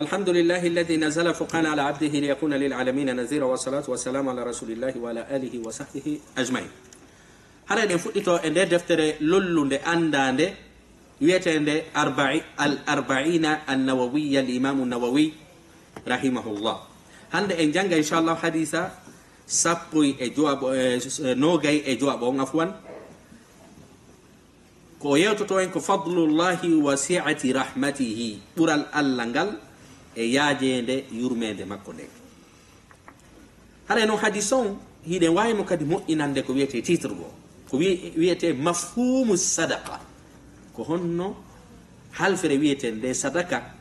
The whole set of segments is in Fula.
الحمد لله الذي نزل الفرقان على عبده ليكون للعالمين نذيرا والصلاة والسلام على رسول الله وعلى آله وصحبه أجمعين. هذا نفوتو إن دفتر لولو أندان ويتند الأربعين النووية الإمام النووي رحمه الله. هذا إن جنگ إن شاء الله حديثا سبوي إجواب نوغي إجواب عفوا كويوتو توين كفضل الله وسعة رحمته برال اللانغال e yaajende yurmede makko nde hara no hadison hiɗen wayno kadi moƴƴinande ko wiyete titre go ko wiyete mafhumu sadaqa ko honno halfere wiyete nde sadaka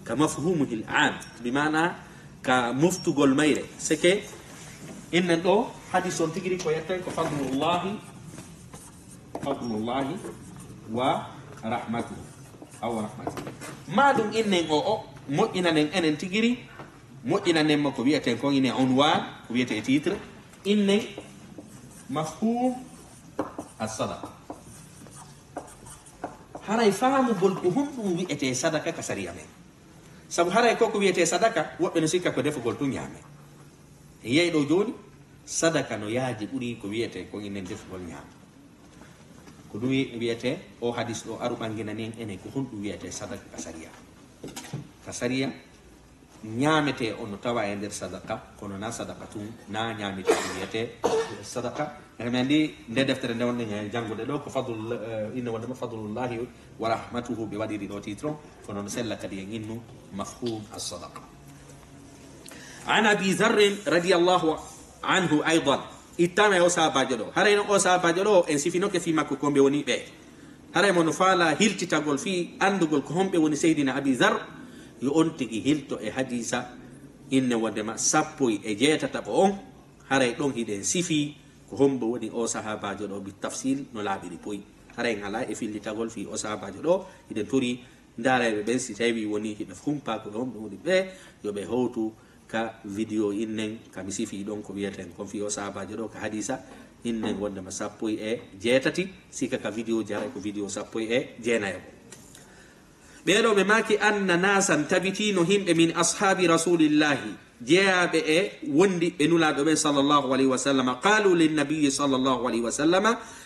ka mafhumuhil am bimana ka muftugol mayre seke innen ɗo hadison tigiri ko yetten ko fadlullahi wa rahmatuhu aw rahmatuhu maɗum innen o moƴƴinanen enen tigiri moƴƴinanen ma ko wiyeten kon ine unwan ko wiyete titre inne mafhum as-sadaqa haray faamugol ko honɗum wiyete sadaka ka sariya men sabu haray ko wiyete sadaka woɓɓe no sikka ko defugol tun ñaame e yeyi ɗo joni sadaka no yaaji ɓuri ko wiyete kon inen defugol ñaame ko ɗum wiyete o hadis ɗo aru ɓanginanen enen ko honɗum wiyete sadaka ka sariya kasariya ñaamete on tawa e nder sadaka kono na sadaka tun na ñaamete ko wiyete sadaka men ndi nde deftere nde wonɗen janngude ɗo ko fadl inne wondema fadlullahi wa rahmatuhu ɓe waɗiri ɗo titre kono no sella kadi e innu mafhum as-sadaqa an abi zarrin radiallahu anhu aidan ittama e o sahabajo ɗo harayno o sahabajo ɗo en sifinoke fi makko komɓe woni ɓe haray mono faala hiltitagol fi andugol ko homɓe woni seydina abi zar yo on tigi hilto e hadisa inne wondema 17 on haray ɗon hiɗen sifi ko hombo woni o sahabajo ɗo bi tafsil no laaɓiri boyi haray ngala e fillitagol fi o sahabajo ɗo hiɗen tori ndareɓe ɓen si tawi woni hiɓe humpa ko homɓe woni ɓe yoɓe howtu ka vidéo innen kami sifi ɗon ko wiyeten kon fi o sahabajo ɗo ka hadisa innen wondema 17 sika ka vidéo jara ko vidéo 19 ɓeɗo ɓe maki anna nasan tabitino himɓe min ashabi rasulillahi jeyaɓe e wondi ɓe nulaɗo ɓen sallllahu alayhi wa sallam qalu linnabiyi sallllahu alayhi wa sallam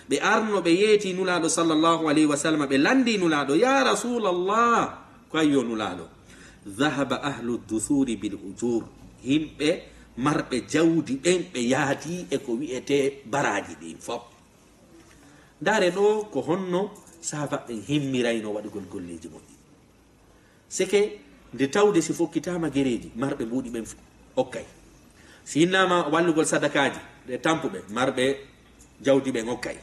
ɓe arno ɓe yeeti nulaɗo sallllahu alayhi wa sallam ɓe landi nulaɗo ya rasulallah ko ayyo nulaɗo dhahaba ahlu duthuri bil ujur himɓe marɓe jawdi ɓen ɓe yaadi e ko wiyete baraji ɗin fof ndare ɗo ko honno sahabaɓe himmirayno waɗugol golleji moƴƴi seke nde tawde si fokkitama gereji marɓe mbuɗi ɓen okkay si innama wallugol sadakaji ɗe tampuɓe marɓe jawdi ɓen okkay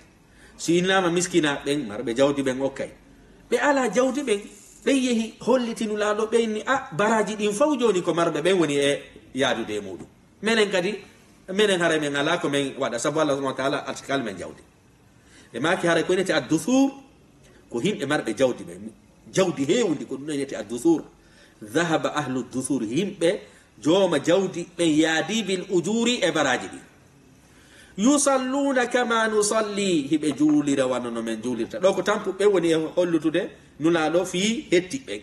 si innama miskina ɓen marɓe jawdi ɓen okkay ɓe ala jawdi ɓen ɓen yeehi hollitinulaɗo ɓenni a baraji ɗin faw joni ko marɓe ɓen woni e yaadude e muɗum minen kadi minen haara men ala ko men waɗa saabu allah subahana wa taala artikal men jawdi ɓe maki haara ko inete addusur ko himɓe marɓe jawdi ɓen jawdi hewndi ko ɗum yete addusur dhahaba ahlu dusur himɓe jooma jawdi ɓen yaadi bil ujuri e baraji ɗi yusalluna kama nusalli hiɓe juulira wano no men juulirta ɗo ko tampuɓe woni e hollutude nulaɗo fi hetti ɓen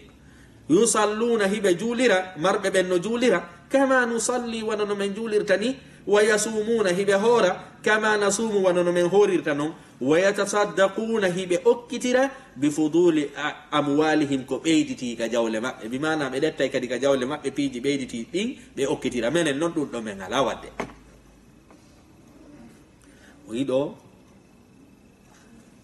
yusalluna hiɓe juulira marɓe ɓen no juulira kama nusalli wano no men juulirta ni wa yasumuna hiɓe hoora kama nasumu wano no men horirta noon wa yatasaddaquna hiɓe okkitira bi fuduli amwalihim ko ɓeyditi ka jawle maɓɓe bimana ɓe ɗettay kadi ka jawle maɓɓe piiji ɓeyditi ɗin ɓe okkitira minen noon ɗum ɗo men ala wadde o yiɗo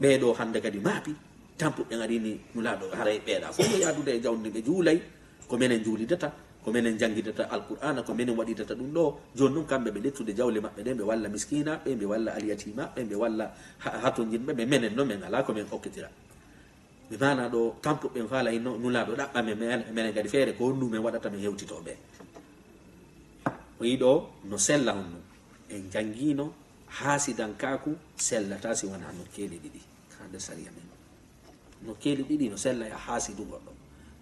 ɓeɗo hande kadi maapi tampuɓe garini nulaɗo haray ɓeeɗa fof no yadude e jawdi ɓe juulay ko minen juulidata ko minen jangidata alqur'ana ko minen waɗidata ɗum ɗo joni noon kamɓe ɓe ɗettude jawle maɓɓe ɗen ɓe walla miskina ɓe ɓe walla alyatima ɓe ɓe walla hatojinɓe ɓe menen noon men ala ko men okkitira ɓe mana ɗo tampuɓe faala inno nulaɗo ɗaɓɓa menen kadi feere ko honnu men waɗata men hewtitoɓe o yiɗo no sella honno en jangino haasidankaku sellata si wona nokkeli ɗiɗi ha nder sariya men nokkeli ɗiɗi no sella e haasidu goɗɗo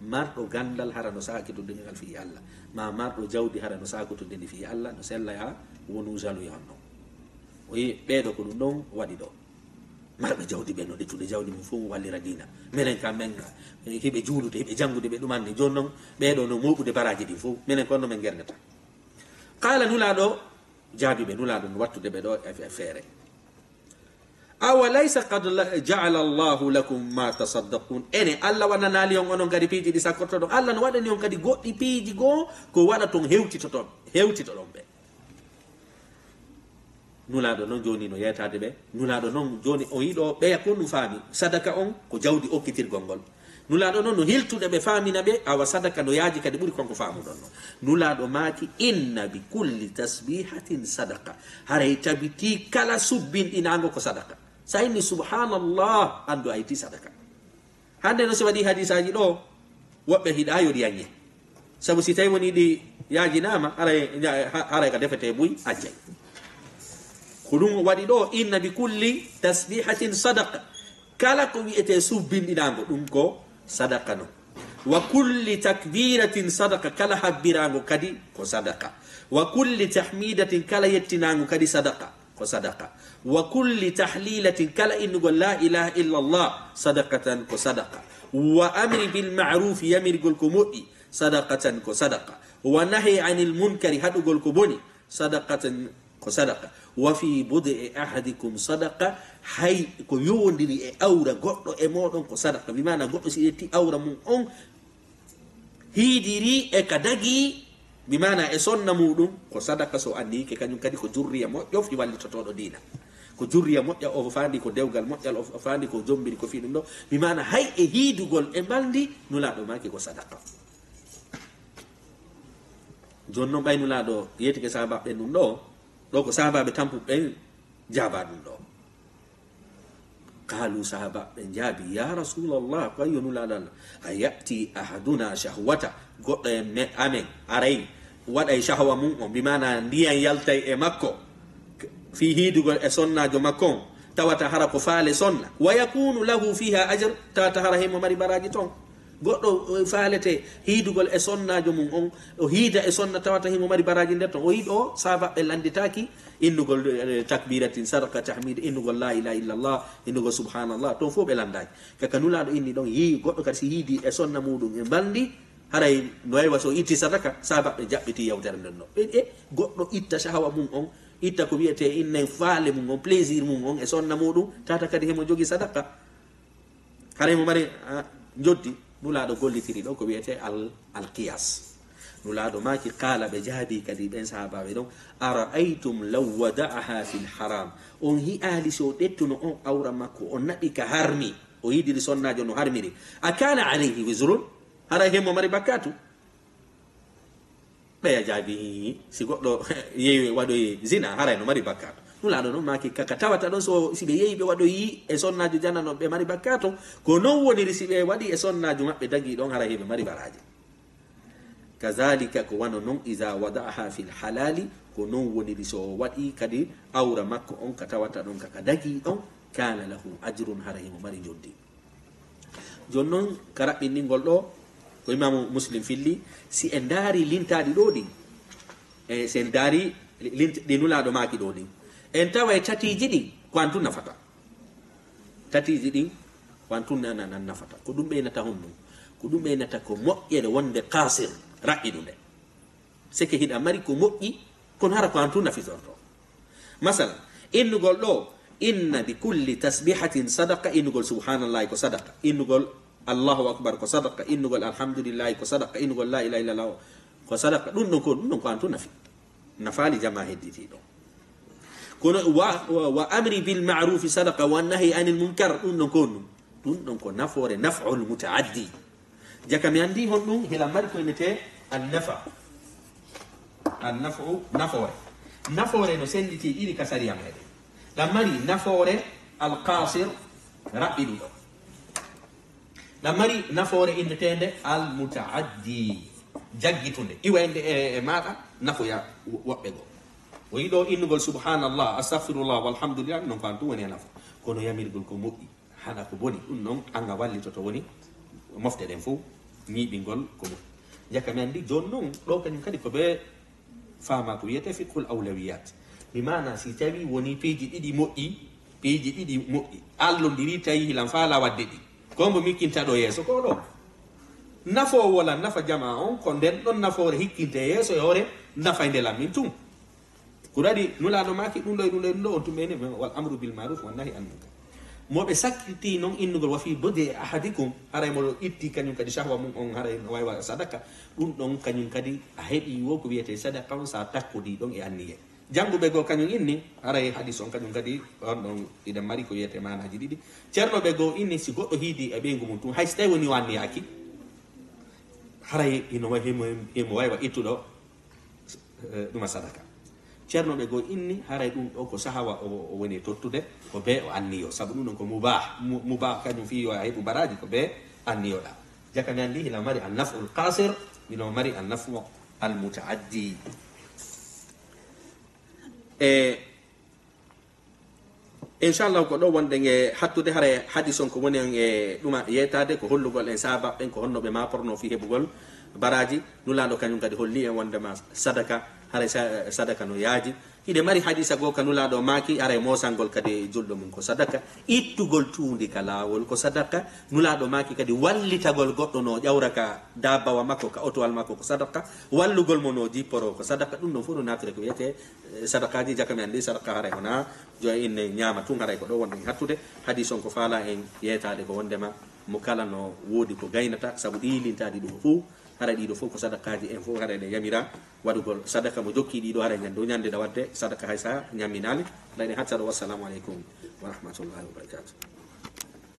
marɗo gandal hara no sakitude ngal fi Allah ma marɗo jawdi hara no sakitude ndi fi Allah no sella ya wonu jalu yanno o yi ɓeɗo ko ɗum ɗon waɗi ɗo marɓe jawdi ɓe no ɗettude jawdi mum fof wallira dina minen kam men heɓe juulude heɓe janngude ɓe ɗumanni joni noon ɓeɗo no moɓude baraji ɗi fof minen konno men gerdata qala nulaɗo jaabi ɓe nulaɗo no wattude ɓe ɗo e feere awa laysa qad jaala allahu lakum ma tasaddaqun ene allah waɗanali on onon kadi piiji ɗi sakkortoɗon allah no waɗani on kadi goɗɗi piiji goo ko waɗa ton hewtitoɗon ɓe nulaɗo noon joni no yeytade ɓe nulaɗo noon joni o yiɗo ɓeya ko ɗum faami sadaka on ko jawdi okkitirgol ngol nulaɗo noon no hiltude ɓe famina ɓe awa sadaka no yaaji kadi ɓuuri konko famuɗon no nulaɗo maaki inna bi kulli tasbihatin sadaka haray tabiti kala subbinɗinago ko sadaka sa inni subhanallah andu ayti sadaka hande no si waɗi hadisaji ɗo woɓɓe hiɗa yoɗi yañe saabu si tawi woni ɗi yaajinama haray ka defete buy accay ko ɗum waɗi ɗo inna bi kulli tasbihatin sadaka kala ko wiyete subbinɗinago ɗum ko sadaka no wa kulli takbiratin sadaka kala habbirago kadi ko sadaka wa kulli tahmidatin kala yettinago kadi sadaka ko sadaka wa kulli tahlilatin kala innugol la ilaha illa allah sadakatan ko sadaka wa amri bil ma'ruf yamirgol ko moƴƴi sadakatan ko sadaka wa nahi anil munkari haɗugol ko boni sadakatan ko sadaka wa fi bud'i ahadikum sadaka hay ko yowdiri e awra goɗɗo e moɗon ko sadaka bi mana goɗɗo si yetti awra mum on hiidiri e ka dagi bi mana e sonna muɗum ko sadaka so andike kañum kadi ko jurriya moƴƴo fi wallitotoɗo dina ko jurriya moƴƴa o fandi ko dewgal moƴƴal o fandi ko jombiri ko fi ɗum ɗo bi mana hay e hiidugol e baldi nulaɗo maki ko sadaka joni noon ɓaynulaɗo yetike sahabaɓe ɗum ɗo ko sahabaɓe tampuɓe jaaba ɗum ɗo qalu sahabaɓe jaabi ya rasulallah ko ayyo nulaɗo allah a yati ahaduna shahwata goɗɗo e amen aray waɗay shahwa mum on mbimana ndiyan yaltay e makko fi hiidugol e sonnajo makko on tawata hara ko faale sonna wa yakunu lahu fiha ajr tawata hara hemo mari baraji toon goɗɗo faalete hiidugol e sonnajo mum on o hiida e sonna tawata himo mari baraji nder ton o yiɗo sahabaɓe landitaki innugol takbiratin sadaka tahmid innugol la ilaha illallah innugol subhanallah toon fof ɓe landaki kaka nulaɗo inni ɗon yi goɗɗo kadi si hiidi e sonna muɗum e bandi haray no waywa so itti sadaka sahabaɓe jaɓɓiti yawtere nden ɗo goɗɗo itta shahawa mum on itta ko wiyete inne faale mum on plaisir mum on e sonna muɗum tata kadi hemo jogi sadaka haray mo mari joddi nulaɗo gollitiri ɗo ko wiyete alqiyas nulaɗo maki qala ɓe jaabi kadi ɓen sahabaɓe ɗon araaytum law wada'aha fi lharam on hi'ali so ɗettuno on awra makko o naɓi ka harmi o yidiri sonnajo no harmiri a kana alayhi wisrun haray hemmo mari bakkatu ɓeya jaabi si goɗɗo yeewi waɗoyi zina haray no mari bakkatu nulaɗo noon maki kaka tawata ɗon so siɓe yeeyi ɓe waɗoyi e sonnajo janano ɓe mari bakkato ko non woniri siɓe waɗi e sonnajo maɓɓe dagi ɗon hara heɓe mari baraji kazalika ko wano noon iza wada'aha fi lhalali ko non woniri so waɗi kadi awra makko on ka tawata ɗon kaka dagi ɗon kana lahu ajrun hara hemo mari joddi joni noon ka raɓɓinɗingol ɗo ko imamu muslim filli si en daari lintaɗi ɗo ɗi e si en daari ɗi nulaɗo maki ɗo ɗi en tawa e tatiji ɗi ko antu nafata tatiji ɗi ko antu nan nafata ko ɗum ɓeynata honɗum ko ɗum ɓeynata ko moƴƴere wonde kasir raɓɓiɗude seke hiɗa mari ko moƴƴi kono hara ko antu nafitorto masala innugol ɗo inna bi kulli tasbihatin sadaka innugol subhanallahi ko sadaka innugol allahu akbar ko sadaka innugol alhamdulillahi ko sadaka innugol la ilaha illallah ko sadaka ɗum ɗon ko antu nafi nafali jama hedditiɗo kono wa amri bil ma'ruf sadaqa wa nahi anil munkar ɗum ɗon ko nafoore naf'ul mutaaddi jaka mi andi hon ɗum hila mari ko inete annafa annaf'u nafoore no senditi ɗiɗi ka sariya meɗen ɗam mari nafoore alqasir raɓɓiɗuɗo ɗam mari nafoore innetende almutaaddi jaggitunde iwende e maɗa nafoya woɓɓe goo o yiɗo innugol subhanallah astahfirullah walhamdulillah non ko an tum woni e nafa kono yamirgol ko moƴƴi haɗa ko boni ɗum noon anga wallitoto woni mofte ɗen fof ñiiɓingol ko moƴƴi jaka mi andi joni noon ɗo kañum kadi ko ɓe faama ko wiyete fiqhul awlawiyat mi mana si tawi woni piiji ɗiɗi moƴƴi piiji ɗiɗi moƴƴi allodiri tawi hilan faala wadde ɗi ko mbo mikkinta ɗo yeeso ko ɗo nafo wala nafa jama on ko nden ɗon nafoore hikkinte yeeso e hoore nafa nde lammin tum ko waɗi nulaɗo maki ɗum ɗo e ɗum ɗo e ɗum ɗo on tumene wal amru bil maruf wa nahi an munkar moɓe sakkiti noon innugol wa fi bode ahadikum haray moɗo itti kañum kadi sahwa mum on haray no wawi wa sadaka ɗum ɗon kañum kadi a heeɓi wo ko wiyete sadaka on sa takkodi ɗon e anniye jannguɓe goo kañum inni haray hadis on kañum kadi on ɗon iɗen mari ko wiyete manaji ɗiɗi ceernoɓe goo inni si goɗɗo hiidi e ɓeygu mum tum hay so tawi woni o anniyaki haray ino himo wawi wa ittuɗo ɗuma sadaka ceernoɓe goo inni haray ɗum ɗo ko sahawa o woni tottude ko be o anniyo saabu ɗum ɗon ko mubah kañum fi yo a heɓu baraji ko be anniyoɗa jakami andi hila mari an nafu l qasir mino mari an nafu al mutaaddi inchallah ko ɗo wonɗen e hattude haray hadis on ko woni en e ɗuma yeytade ko hollugol en sahabaɓen ko honno ɓe maporno fi heɓugol baraji nulaɗo kañum kadi holli en wondema sadaka haray sadaka no yaaji hiɗe mari hadisa goo ka nulaɗo maaki aray mosangol kadi julɗo mum ko sadaka ittugol tuundi ka laawol ko sadaka nulaɗo maaki kadi wallitagol goɗɗo no ƴawra ka dabawa makko ka otowal makko ko sadaka wallugol mo no jipporo ko sadaka ɗum ɗon fof no naftire ko wiyete sadakaji jakami andi sadaka haray hona joyi inne ñaama tun haray ko ɗo wonɗen hattude hadis on ko faala en yeytade ko wondema mo kala no woodi ko gaynata saabu ɗilintadi ɗum fuu haray ɗiɗo fof ko sadakaji en fof haray ɗe yamira waɗugol sadaka mo jokki ɗiɗo haray ñande ñande ɗa wadde sadaka hay sa ñamminali haray ɗen haccaɗo wassalamu aleykum wa rahmatullahi wa barakatuh